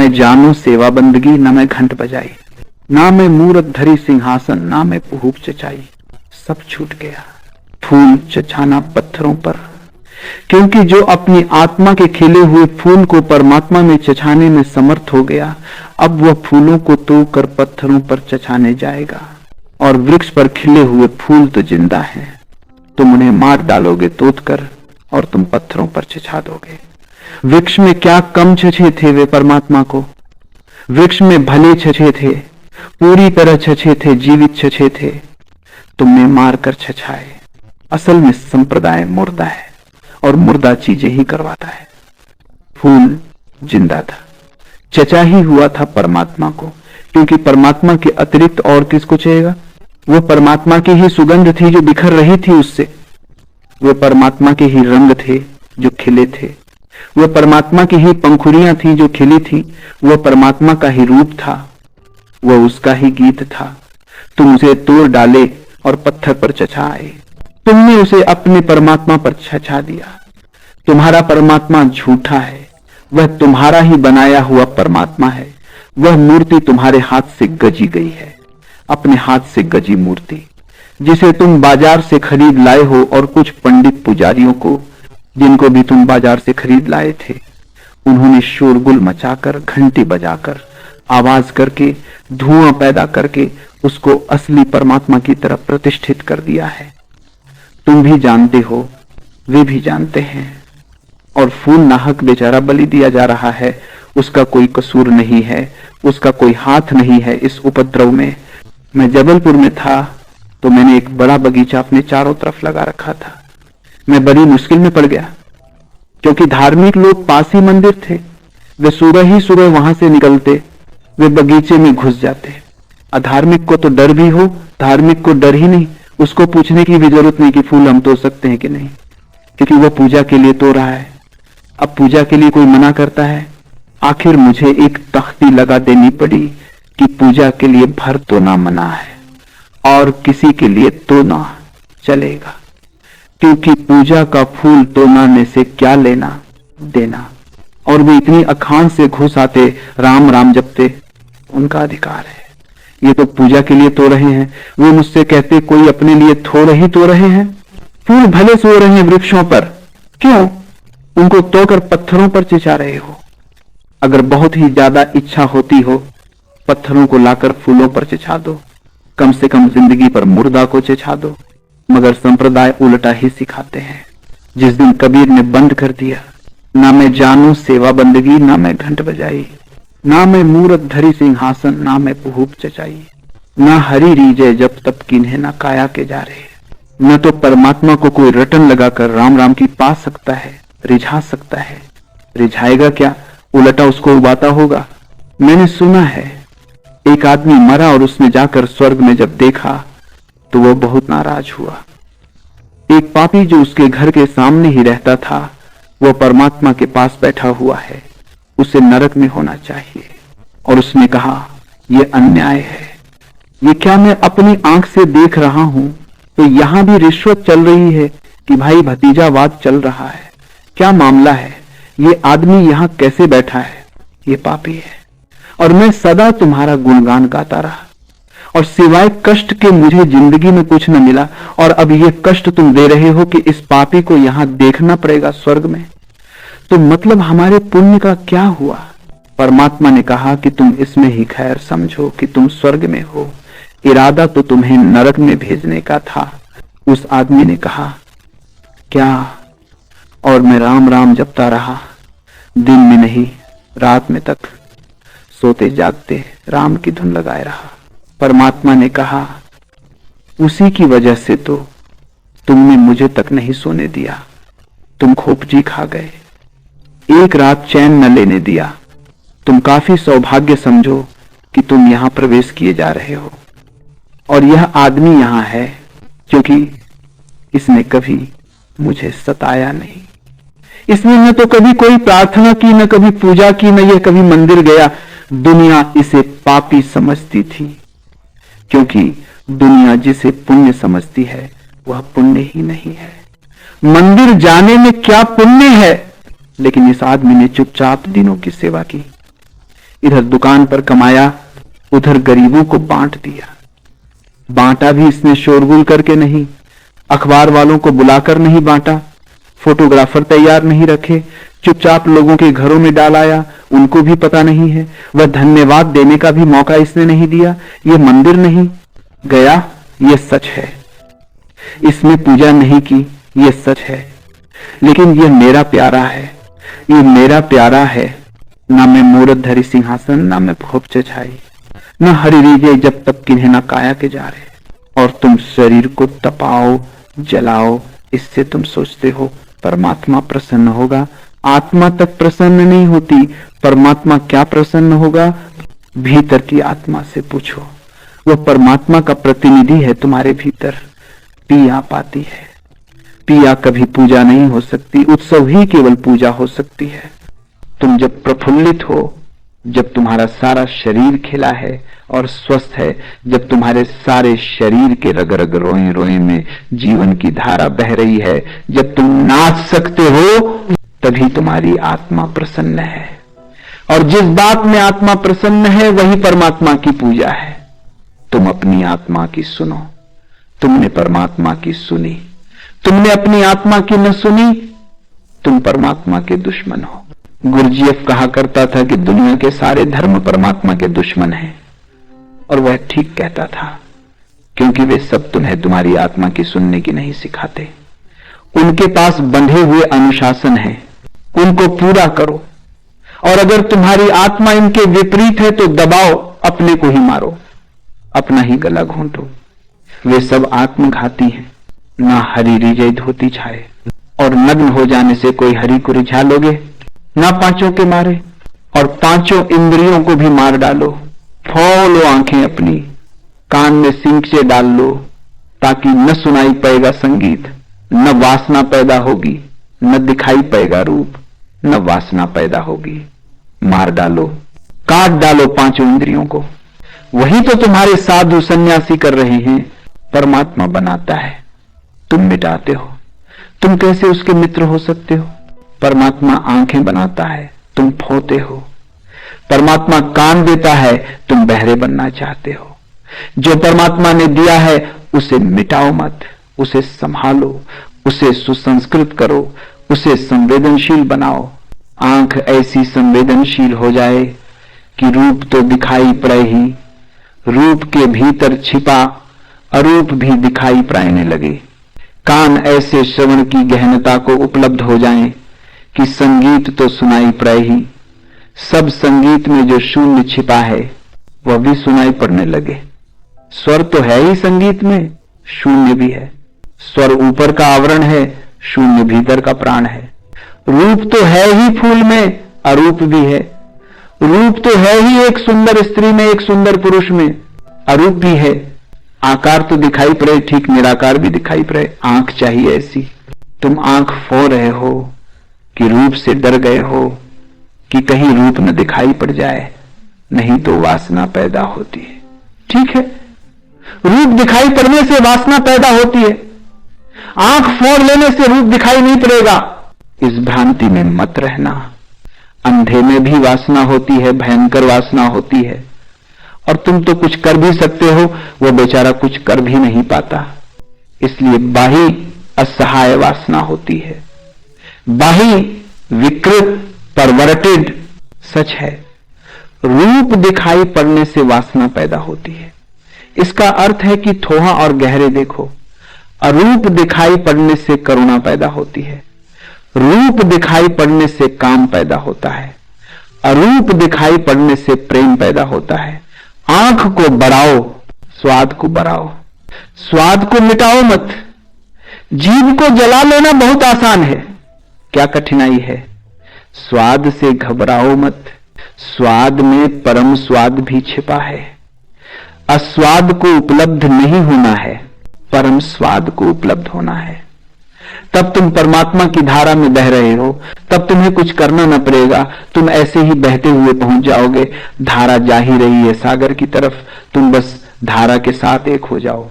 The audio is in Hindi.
मैं जानू सेवा बंदगी, ना मैं घंट बजाई, ना मैं मूरत धरी सिंहासन, ना मैं पुहूप चचाई। सब छूट गया। फूल चचाना पत्थरों पर, क्योंकि जो अपनी आत्मा के खिले हुए फूल को परमात्मा में चचाने में समर्थ हो गया, अब वह फूलों को तोड़कर पत्थरों पर चचाने जाएगा। और वृक्ष पर खिले हुए फूल तो जिंदा हैं, तुम उन्हें मार डालोगे तोड़कर और तुम पत्थरों पर चचा दोगे। वृक्ष में क्या कम छछे थे वे परमात्मा को, वृक्ष में भले छछे थे, पूरी तरह छछे थे, जीवित छछे थे, तुमने मार कर छछाए। असल में संप्रदाय मुर्दा है और मुर्दा चीजें ही करवाता है। फूल जिंदा था, चचा ही हुआ था परमात्मा को, क्योंकि परमात्मा के अतिरिक्त और किसको चाहिएगा। वो परमात्मा की ही सुगंध थी जो बिखर रही थी उससे, वो परमात्मा के ही रंग थे जो खिले थे, वो परमात्मा की ही पंखुड़ियां थी जो खिली थी, वो परमात्मा का ही रूप था, वो उसका ही गीत था। तुम उसे तोड़ डाले और पत्थर पर चचाए, तुमने उसे अपने परमात्मा पर छछा दिया। तुम्हारा परमात्मा झूठा है, वह तुम्हारा ही बनाया हुआ परमात्मा है। वह मूर्ति तुम्हारे हाथ से गजी गई है, अपने हाथ से गजी मूर्ति, जिसे तुम बाजार से खरीद लाए हो। और कुछ पंडित पुजारियों को, जिनको भी तुम बाजार से खरीद लाए थे, उन्होंने शोरगुल मचाकर, घंटी बजाकर, आवाज करके, धुआं पैदा करके उसको असली परमात्मा की तरफ प्रतिष्ठित कर दिया है। तुम भी जानते हो, वे भी जानते हैं। और फूल नाहक बेचारा बलि दिया जा रहा है, उसका कोई कसूर नहीं है, उसका कोई हाथ नहीं है इस उपद्रव में। मैं जबलपुर में था तो मैंने एक बड़ा बगीचा अपने चारों तरफ लगा रखा था। मैं बड़ी मुश्किल में पड़ गया, क्योंकि धार्मिक लोग पास ही मंदिर थे, वे सुबह ही सुबह वहां से निकलते, वे बगीचे में घुस जाते। अधार्मिक को तो डर भी हो, धार्मिक को डर ही नहीं, उसको पूछने की भी जरूरत नहीं कि फूल हम तोड़ सकते हैं कि नहीं, क्योंकि वो पूजा के लिए तोड़ रहा है। अब पूजा के लिए कोई मना करता है, आखिर मुझे एक तख्ती लगा देनी पड़ी कि पूजा के लिए भर तोड़ना मना है और किसी के लिए तोड़ना चलेगा, क्योंकि पूजा का फूल तोड़ने से क्या लेना देना। और वे इतनी अखान से घुस आते, राम राम जपते, उनका अधिकार है। ये तो पूजा के लिए तोड़ रहे हैं। वो मुझसे कहते कोई अपने लिए थोड़े ही तोड़ रहे हैं, फूल भले सो रहे हैं वृक्षों पर, क्यों उनको तोड़कर पत्थरों पर चिचा रहे हो। अगर बहुत ही ज्यादा इच्छा होती हो, पत्थरों को लाकर फूलों पर चिचा दो, कम से कम जिंदगी पर मुर्दा को चिचा दो। मगर संप्रदाय उल्टा ही सिखाते हैं। जिस दिन कबीर ने बंद कर दिया, ना मैं जानू सेवा बंदगी, ना मैं घंट बजाई, ना मैं मूरत धरी सिंहासन, ना मैं पुहूप चचाई, ना हरि रीजे जब तब किन्हें ना काया के जा रहे। न तो परमात्मा को कोई रटन लगाकर राम राम की पा सकता है, रिझा सकता है। रिझाएगा क्या, उल्टा उसको उबाता होगा। मैंने सुना है एक आदमी मरा और उसने जाकर स्वर्ग में जब देखा तो वो बहुत नाराज हुआ। एक पापी जो उसके घर के सामने ही रहता था, वो परमात्मा के पास बैठा हुआ है, उसे नरक में होना चाहिए। और उसने कहा यह अन्याय है, ये क्या मैं अपनी आंख से देख रहा हूं। तो यहां भी रिश्वत चल रही है कि भाई भतीजावाद चल रहा है। क्या मामला है, ये आदमी यहां कैसे बैठा है, ये पापी है। और मैं सदा तुम्हारा गुणगान गाता रहा, और सिवाय कष्ट के मुझे जिंदगी में कुछ न मिला, और अब ये कष्ट तुम दे रहे हो कि इस पापी को यहां देखना पड़ेगा स्वर्ग में। तो मतलब हमारे पुण्य का क्या हुआ। परमात्मा ने कहा कि तुम इसमें ही खैर समझो कि तुम स्वर्ग में हो, इरादा तो तुम्हें नरक में भेजने का था। उस आदमी ने कहा क्या, और मैं राम राम जपता रहा, दिन में नहीं रात में तक, सोते जागते राम की धुन लगाए रहा। परमात्मा ने कहा उसी की वजह से तो तुमने मुझे तक नहीं सोने दिया, तुम खोपची खा गए, एक रात चैन न लेने दिया। तुम काफी सौभाग्य समझो कि तुम यहां प्रवेश किए जा रहे हो, और यह आदमी यहां है क्योंकि इसने कभी मुझे सताया नहीं। इसने न तो कभी कोई प्रार्थना की, न कभी पूजा की, न यह कभी मंदिर गया। दुनिया इसे पापी समझती थी, क्योंकि दुनिया जिसे पुण्य समझती है वह पुण्य ही नहीं है। मंदिर जाने में क्या पुण्य है, लेकिन इस आदमी ने चुपचाप दिनों की सेवा की। इधर दुकान पर कमाया, उधर गरीबों को बांट दिया। बांटा भी इसने शोरगुल करके नहीं, अखबार वालों को बुलाकर नहीं बांटा, फोटोग्राफर तैयार नहीं रखे, चुपचाप लोगों के घरों में डाल आया, उनको भी पता नहीं है। वह धन्यवाद देने का भी मौका इसने नहीं दिया। ये मंदिर नहीं गया, ये सच है। इसमें पूजा नहीं की, ये सच है। लेकिन ये मेरा प्यारा है, ये मेरा प्यारा है। ना मैं मूरत धरी सिंहासन, ना मैं भोप छाई, न हरि रीजे जब तक किन्हें ना काया के जा रहे। और तुम शरीर को तपाओ, जलाओ, इससे तुम सोचते हो परमात्मा प्रसन्न होगा। आत्मा तक प्रसन्न नहीं होती, परमात्मा क्या प्रसन्न होगा? भीतर की आत्मा से पूछो, वह परमात्मा का प्रतिनिधि है तुम्हारे भीतर। पिया पाती है। पिया कभी पूजा नहीं हो सकती, उत्सव ही केवल पूजा हो सकती है। तुम जब प्रफुल्लित हो, जब तुम्हारा सारा शरीर खिला है और स्वस्थ है, जब तुम्हारे सारे शरीर के रग रग रोए रोए में जीवन की धारा बह रही है, जब तुम नाच सकते हो, तभी तुम्हारी आत्मा प्रसन्न है। और जिस बात में आत्मा प्रसन्न है वही परमात्मा की पूजा है। तुम अपनी आत्मा की सुनो। तुमने परमात्मा की सुनी, तुमने अपनी आत्मा की न सुनी, तुम परमात्मा के दुश्मन हो। गुरजीएफ कहा करता था कि दुनिया के सारे धर्म परमात्मा के दुश्मन हैं, और वह ठीक कहता था, क्योंकि वे सब तुम्हें तुम्हारी आत्मा की सुनने की नहीं सिखाते। उनके पास बंधे हुए अनुशासन है, उनको पूरा करो। और अगर तुम्हारी आत्मा इनके विपरीत है तो दबाओ, अपने को ही मारो, अपना ही गला घोंटो। वे सब आत्मघाती हैं। ना हरि रिझे धोती छाए, और नग्न हो जाने से कोई हरि को रिझा लोगे? ना पांचों के मारे, और पांचों इंद्रियों को भी मार डालो। फोलो आंखें अपनी, कान में सिंचे डाल लो, ताकि न सुनाई पड़ेगा संगीत, न वासना पैदा होगी, न दिखाई पड़ेगा रूप, न वासना पैदा होगी। मार डालो, काट डालो पांचों इंद्रियों को। वही तो तुम्हारे साधु सन्यासी कर रहे हैं। परमात्मा बनाता है, तुम मिटाते हो। तुम कैसे उसके मित्र हो सकते हो? परमात्मा आंखें बनाता है, तुम फोते हो। परमात्मा कान देता है, तुम बहरे बनना चाहते हो। जो परमात्मा ने दिया है उसे मिटाओ मत, उसे संभालो, उसे सुसंस्कृत करो, उसे संवेदनशील बनाओ। आंख ऐसी संवेदनशील हो जाए कि रूप तो दिखाई पड़े ही, रूप के भीतर छिपा अरूप भी दिखाई पड़ने लगे। कान ऐसे श्रवण की गहनता को उपलब्ध हो जाएं कि संगीत तो सुनाई पड़े ही, सब संगीत में जो शून्य छिपा है वह भी सुनाई पड़ने लगे। स्वर तो है ही संगीत में, शून्य भी है। स्वर ऊपर का आवरण है, शून्य भीतर का प्राण है। रूप तो है ही फूल में, अरूप भी है। रूप तो है ही एक सुंदर स्त्री में, एक सुंदर पुरुष में, अरूप भी है। आकार तो दिखाई पड़े, ठीक निराकार भी दिखाई पड़े। आंख चाहिए ऐसी। तुम आंख फो रहे हो कि रूप से डर गए हो कि कहीं रूप न दिखाई पड़ जाए, नहीं तो वासना पैदा होती है। ठीक है, रूप दिखाई पड़ने से वासना पैदा होती है। आंख फोड़ लेने से रूप दिखाई नहीं पड़ेगा। इस भ्रांति में मत रहना। अंधे में भी वासना होती है, भयंकर वासना होती है, और तुम तो कुछ कर भी सकते हो, वो बेचारा कुछ कर भी नहीं पाता। इसलिए बाही असहाय वासना होती है। बाही विकृत परवर्टेड सच है। रूप दिखाई पड़ने से वासना पैदा होती है। इसका अर्थ है कि थोड़ा और गहरे देखो। अरूप दिखाई पड़ने से करुणा पैदा होती है। रूप दिखाई पड़ने से काम पैदा होता है। अरूप दिखाई पड़ने से प्रेम पैदा होता है। आंख को बढ़ाओ, स्वाद को बढ़ाओ, स्वाद को मिटाओ मत। जीभ को जला लेना बहुत आसान है, क्या कठिनाई है? स्वाद से घबराओ मत। स्वाद में परम स्वाद भी छिपा है। अस्वाद को उपलब्ध नहीं होना है, परम स्वाद को उपलब्ध होना है। तब तुम परमात्मा की धारा में बह रहे हो, तब तुम्हें कुछ करना न पड़ेगा। तुम ऐसे ही बहते हुए पहुंच जाओगे। धारा जा ही रही है सागर की तरफ, तुम बस धारा के साथ एक हो जाओ।